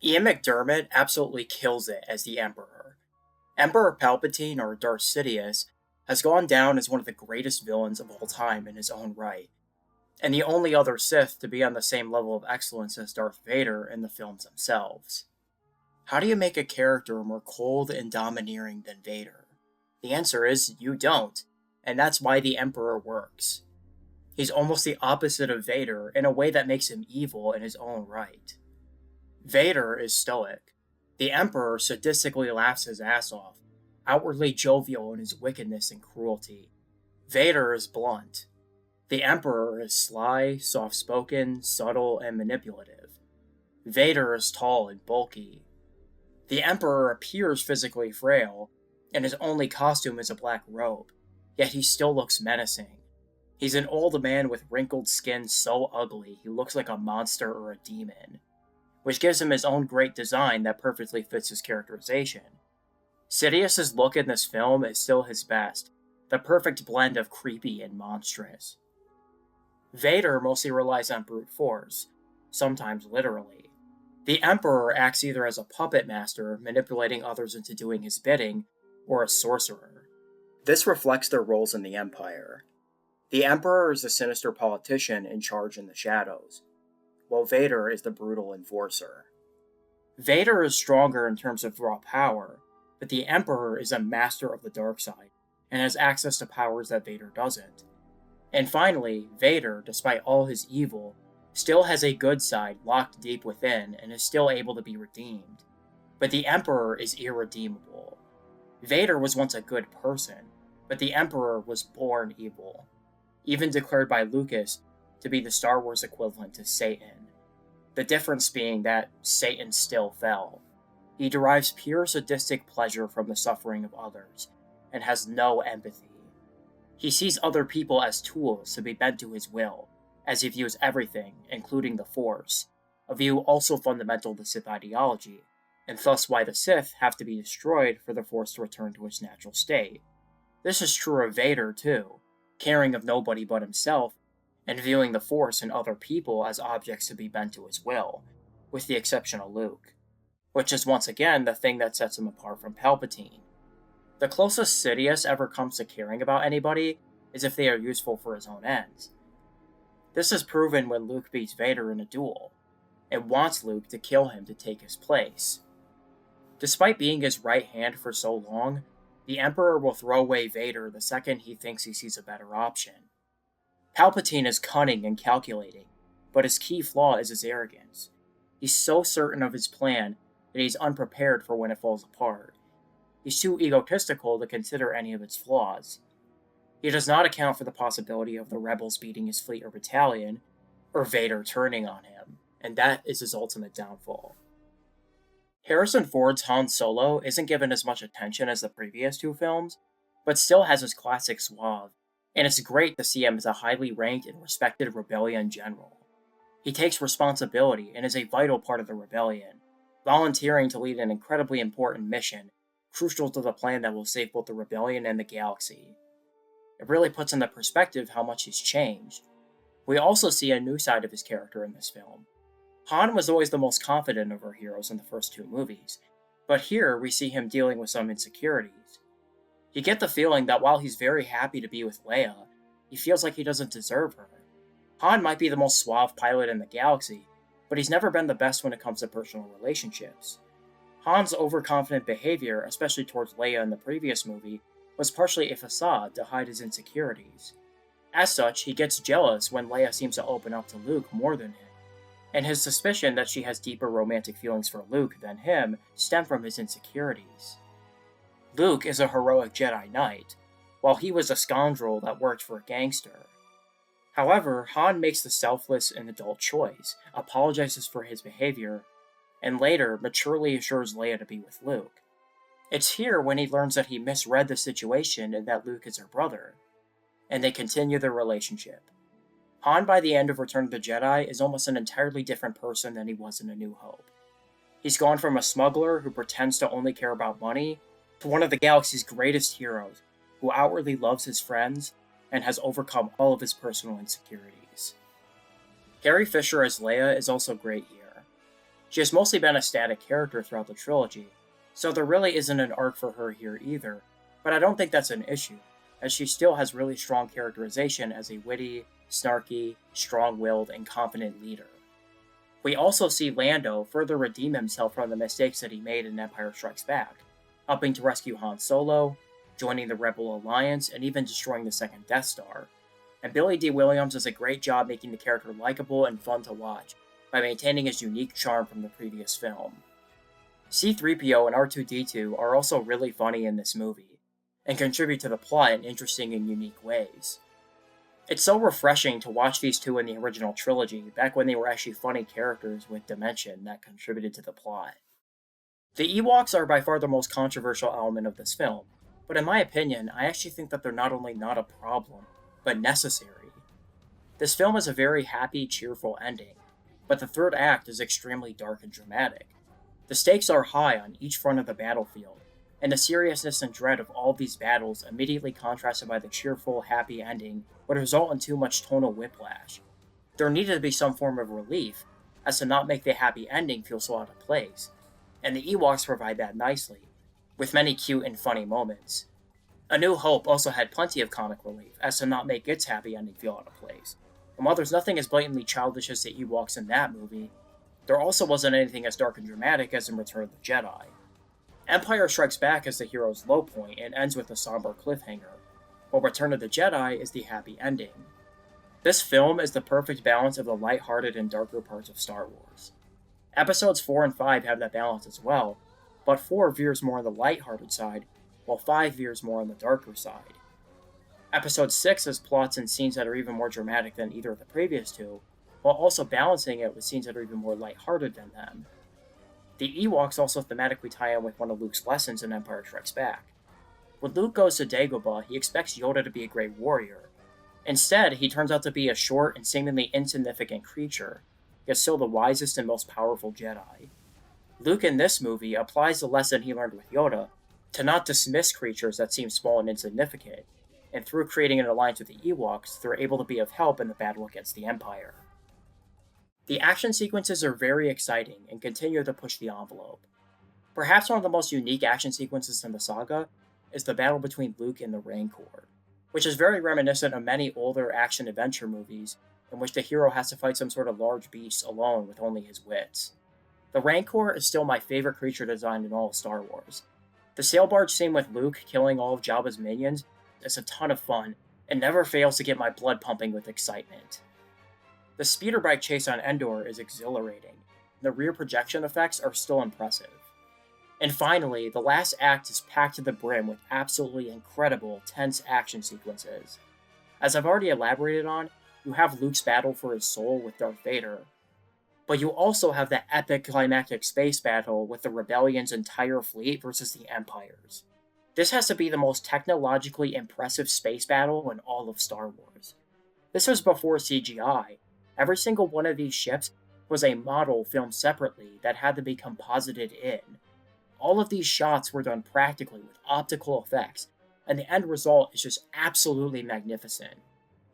Ian McDermott absolutely kills it as the Emperor. Emperor Palpatine, or Darth Sidious, has gone down as one of the greatest villains of all time in his own right, and the only other Sith to be on the same level of excellence as Darth Vader in the films themselves. How do you make a character more cold and domineering than Vader? The answer is you don't, and that's why the Emperor works. He's almost the opposite of Vader in a way that makes him evil in his own right. Vader is stoic. The Emperor sadistically laughs his ass off, outwardly jovial in his wickedness and cruelty. Vader is blunt. The Emperor is sly, soft spoken, subtle, and manipulative. Vader is tall and bulky. The Emperor appears physically frail, and his only costume is a black robe, yet he still looks menacing. He's an old man with wrinkled skin so ugly he looks like a monster or a demon, which gives him his own great design that perfectly fits his characterization. Sidious's look in this film is still his best, the perfect blend of creepy and monstrous. Vader mostly relies on brute force, sometimes literally. The Emperor acts either as a puppet master, manipulating others into doing his bidding, or a sorcerer. This reflects their roles in the Empire. The Emperor is a sinister politician in charge in the shadows, while Vader is the brutal enforcer. Vader is stronger in terms of raw power, but the Emperor is a master of the dark side, and has access to powers that Vader doesn't. And finally, Vader, despite all his evil, still has a good side locked deep within and is still able to be redeemed. But the Emperor is irredeemable. Vader was once a good person, but the Emperor was born evil, even declared by Lucas to be the Star Wars equivalent to Satan. The difference being that Satan still fell. He derives pure sadistic pleasure from the suffering of others, and has no empathy. He sees other people as tools to be bent to his will, as he views everything, including the Force, a view also fundamental to Sith ideology, and thus why the Sith have to be destroyed for the Force to return to its natural state. This is true of Vader, too, caring of nobody but himself, and viewing the Force and other people as objects to be bent to his will, with the exception of Luke, which is once again the thing that sets him apart from Palpatine. The closest Sidious ever comes to caring about anybody is if they are useful for his own ends. This is proven when Luke beats Vader in a duel, and wants Luke to kill him to take his place. Despite being his right hand for so long, the Emperor will throw away Vader the second he thinks he sees a better option. Palpatine is cunning and calculating, but his key flaw is his arrogance. He's so certain of his plan that he's unprepared for when it falls apart. He's too egotistical to consider any of its flaws. He does not account for the possibility of the rebels beating his fleet or battalion, or Vader turning on him, and that is his ultimate downfall. Harrison Ford's Han Solo isn't given as much attention as the previous two films, but still has his classic suave, and it's great to see him as a highly ranked and respected rebellion general. He takes responsibility and is a vital part of the rebellion, volunteering to lead an incredibly important mission, crucial to the plan that will save both the rebellion and the galaxy. It really puts into perspective how much he's changed. We also see a new side of his character in this film. Han was always the most confident of our heroes in the first two movies, but here we see him dealing with some insecurities. You get the feeling that while he's very happy to be with Leia, he feels like he doesn't deserve her. Han might be the most suave pilot in the galaxy, but he's never been the best when it comes to personal relationships. Han's overconfident behavior, especially towards Leia in the previous movie, was partially a facade to hide his insecurities. As such, he gets jealous when Leia seems to open up to Luke more than him, and his suspicion that she has deeper romantic feelings for Luke than him stem from his insecurities. Luke is a heroic Jedi Knight, while he was a scoundrel that worked for a gangster. However, Han makes the selfless and adult choice, apologizes for his behavior, and later maturely assures Leia to be with Luke. It's here when he learns that he misread the situation and that Luke is her brother, and they continue their relationship. Han, by the end of Return of the Jedi, is almost an entirely different person than he was in A New Hope. He's gone from a smuggler who pretends to only care about money to one of the galaxy's greatest heroes, who outwardly loves his friends and has overcome all of his personal insecurities. Carrie Fisher as Leia is also great here. She has mostly been a static character throughout the trilogy, so there really isn't an arc for her here either, but I don't think that's an issue, as she still has really strong characterization as a witty, snarky, strong-willed, and confident leader. We also see Lando further redeem himself from the mistakes that he made in Empire Strikes Back, helping to rescue Han Solo, joining the Rebel Alliance, and even destroying the second Death Star. And Billy D. Williams does a great job making the character likable and fun to watch, by maintaining his unique charm from the previous film. C-3PO and R2-D2 are also really funny in this movie, and contribute to the plot in interesting and unique ways. It's so refreshing to watch these two in the original trilogy, back when they were actually funny characters with dimension that contributed to the plot. The Ewoks are by far the most controversial element of this film, but in my opinion, I actually think that they're not only not a problem, but necessary. This film is a very happy, cheerful ending, but the third act is extremely dark and dramatic. The stakes are high on each front of the battlefield, and the seriousness and dread of all these battles, immediately contrasted by the cheerful, happy ending, would result in too much tonal whiplash. There needed to be some form of relief, as to not make the happy ending feel so out of place, and the Ewoks provide that nicely, with many cute and funny moments. A New Hope also had plenty of comic relief, as to not make its happy ending feel out of place. And while there's nothing as blatantly childish as the Ewoks in that movie, there also wasn't anything as dark and dramatic as in Return of the Jedi. Empire Strikes Back is the hero's low point and ends with a somber cliffhanger, while Return of the Jedi is the happy ending. This film is the perfect balance of the lighthearted and darker parts of Star Wars. Episodes 4 and 5 have that balance as well, but 4 veers more on the lighthearted side, while 5 veers more on the darker side. Episode 6 has plots and scenes that are even more dramatic than either of the previous two, while also balancing it with scenes that are even more lighthearted than them. The Ewoks also thematically tie in with one of Luke's lessons in Empire Strikes Back. When Luke goes to Dagobah, he expects Yoda to be a great warrior. Instead, he turns out to be a short and seemingly insignificant creature, yet still the wisest and most powerful Jedi. Luke in this movie applies the lesson he learned with Yoda to not dismiss creatures that seem small and insignificant, and through creating an alliance with the Ewoks, they're able to be of help in the battle against the Empire. The action sequences are very exciting and continue to push the envelope. Perhaps one of the most unique action sequences in the saga is the battle between Luke and the Rancor, which is very reminiscent of many older action-adventure movies in which the hero has to fight some sort of large beast alone with only his wits. The Rancor is still my favorite creature design in all of Star Wars. The sail barge scene with Luke killing all of Jabba's minions is a ton of fun and never fails to get my blood pumping with excitement. The speeder bike chase on Endor is exhilarating. The rear projection effects are still impressive. And finally, the last act is packed to the brim with absolutely incredible, tense action sequences. As I've already elaborated on, you have Luke's battle for his soul with Darth Vader, but you also have that epic climactic space battle with the Rebellion's entire fleet versus the Empire's. This has to be the most technologically impressive space battle in all of Star Wars. This was before CGI. Every single one of these ships was a model filmed separately that had to be composited in. All of these shots were done practically with optical effects, and the end result is just absolutely magnificent.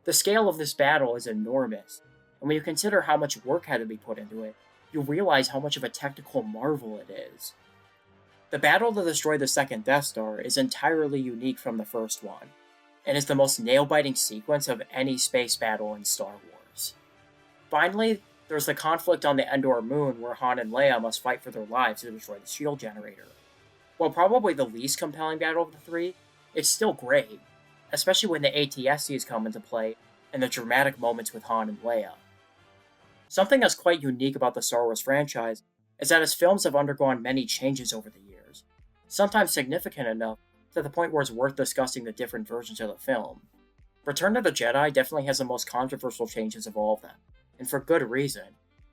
The scale of this battle is enormous, and when you consider how much work had to be put into it, you realize how much of a technical marvel it is. The battle to destroy the second Death Star is entirely unique from the first one, and is the most nail-biting sequence of any space battle in Star Wars. Finally, there's the conflict on the Endor moon where Han and Leia must fight for their lives to destroy the shield generator. While probably the least compelling battle of the three, it's still great, especially when the ATSTs come into play and the dramatic moments with Han and Leia. Something that's quite unique about the Star Wars franchise is that its films have undergone many changes over the years, sometimes significant enough to the point where it's worth discussing the different versions of the film. Return of the Jedi definitely has the most controversial changes of all of them, and for good reason.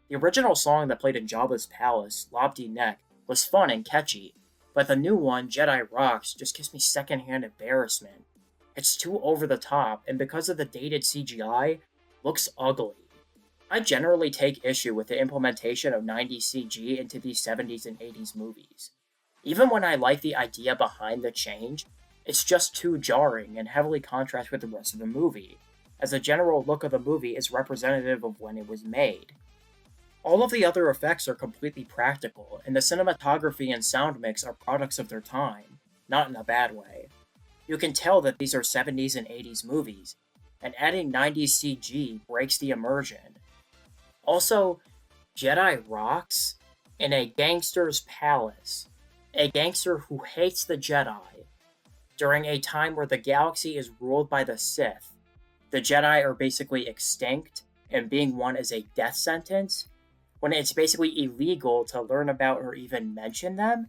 The original song that played in Jabba's palace, Lobdee Nek, was fun and catchy, but the new one, Jedi Rocks, just gives me secondhand embarrassment. It's too over the top, and because of the dated CGI, looks ugly. I generally take issue with the implementation of 90s CG into these 70s and 80s movies. Even when I like the idea behind the change, it's just too jarring and heavily contrasts with the rest of the movie, as the general look of the movie is representative of when it was made. All of the other effects are completely practical, and the cinematography and sound mix are products of their time, not in a bad way. You can tell that these are 70s and 80s movies, and adding 90s CG breaks the immersion. Also, Jedi rocks in a gangster's palace, a gangster who hates the Jedi, during a time where the galaxy is ruled by the Sith. The Jedi are basically extinct, and being one is a death sentence, when it's basically illegal to learn about or even mention them.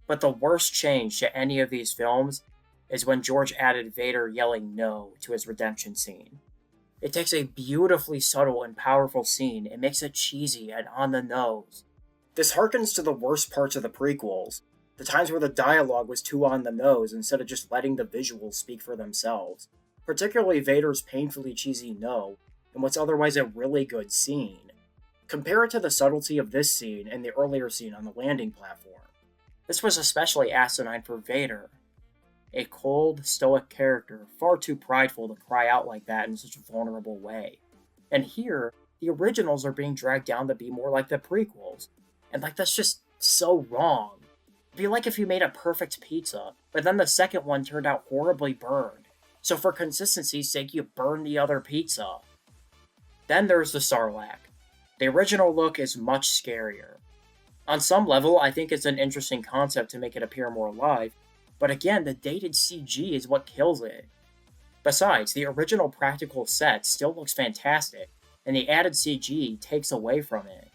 But the worst change to any of these films is when George added Vader yelling no to his redemption scene. It takes a beautifully subtle and powerful scene and makes it cheesy and on the nose. This harkens to the worst parts of the prequels, the times where the dialogue was too on the nose instead of just letting the visuals speak for themselves, particularly Vader's painfully cheesy no in what's otherwise a really good scene. Compare it to the subtlety of this scene and the earlier scene on the landing platform. This was especially asinine for Vader, a cold, stoic character, far too prideful to cry out like that in such a vulnerable way. And here, the originals are being dragged down to be more like the prequels. And that's just so wrong. It'd be like if you made a perfect pizza, but then the second one turned out horribly burned. So for consistency's sake, you burn the other pizza. Then there's the Sarlacc. The original look is much scarier. On some level, I think it's an interesting concept to make it appear more alive, but again, the dated CG is what kills it. Besides, the original practical set still looks fantastic, and the added CG takes away from it.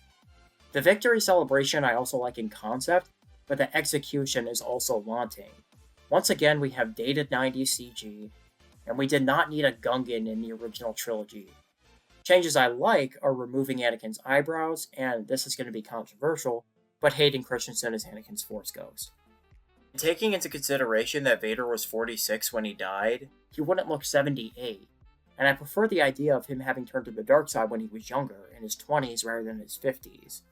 The victory celebration I also like in concept, but the execution is also wanting. Once again, we have dated 90s CG, and we did not need a Gungan in the original trilogy. Changes I like are removing Anakin's eyebrows, and this is going to be controversial, but Hayden Christensen as Anakin's Force Ghost. Taking into consideration that Vader was 46 when he died, he wouldn't look 78, and I prefer the idea of him having turned to the dark side when he was younger, in his 20s rather than his 50s.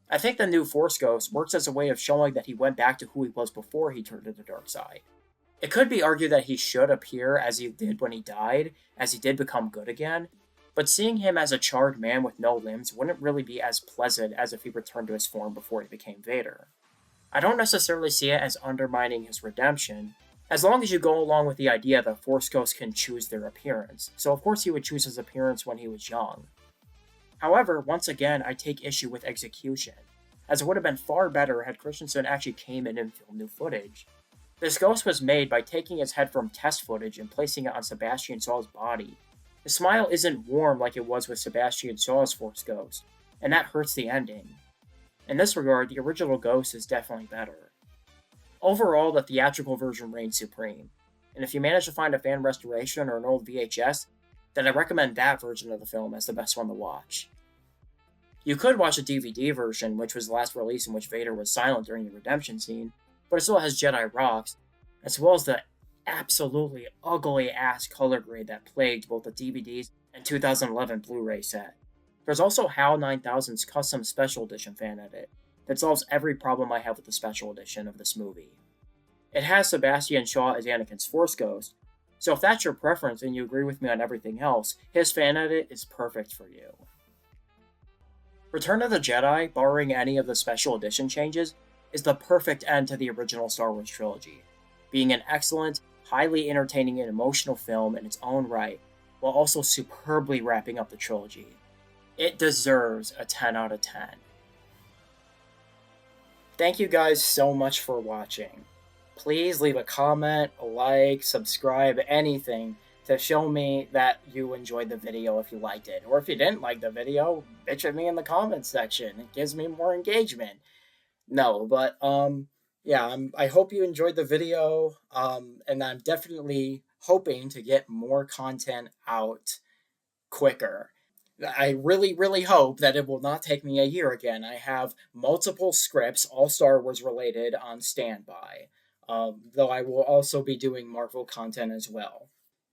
I think the new Force Ghost works as a way of showing that he went back to who he was before he turned to the dark side. It could be argued that he should appear as he did when he died, as he did become good again, but seeing him as a charred man with no limbs wouldn't really be as pleasant as if he returned to his form before he became Vader. I don't necessarily see it as undermining his redemption, as long as you go along with the idea that Force Ghosts can choose their appearance, so of course he would choose his appearance when he was young. However, once again, I take issue with execution, as it would have been far better had Christensen actually came in and filmed new footage. This ghost was made by taking his head from test footage and placing it on Sebastian Shaw's body. The smile isn't warm like it was with Sebastian Shaw's Force Ghost, and that hurts the ending. In this regard, the original Ghost is definitely better. Overall, the theatrical version reigns supreme, and if you manage to find a fan restoration or an old VHS, then I recommend that version of the film as the best one to watch. You could watch a DVD version, which was the last release in which Vader was silent during the redemption scene, but it still has Jedi rocks, as well as the absolutely ugly-ass color grade that plagued both the DVDs and 2011 Blu-ray set. There's also HAL 9000's custom special edition fan edit that solves every problem I have with the special edition of this movie. It has Sebastian Shaw as Anakin's Force Ghost, so if that's your preference and you agree with me on everything else, his fan edit is perfect for you. Return of the Jedi, barring any of the special edition changes, is the perfect end to the original Star Wars trilogy, being an excellent, highly entertaining and emotional film in its own right, while also superbly wrapping up the trilogy. It deserves a 10 out of 10. Thank you guys so much for watching. Please leave a comment, a like, subscribe, anything to show me that you enjoyed the video if you liked it. Or if you didn't like the video, bitch at me in the comments section. It gives me more engagement. No, but yeah, I hope you enjoyed the video, and I'm definitely hoping to get more content out quicker. I really, really hope that it will not take me a year again. I have multiple scripts, all Star Wars related, on standby, though I will also be doing Marvel content as well.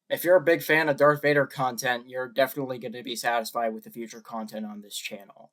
If you're a big fan of Darth Vader content, you're definitely going to be satisfied with the future content on this channel.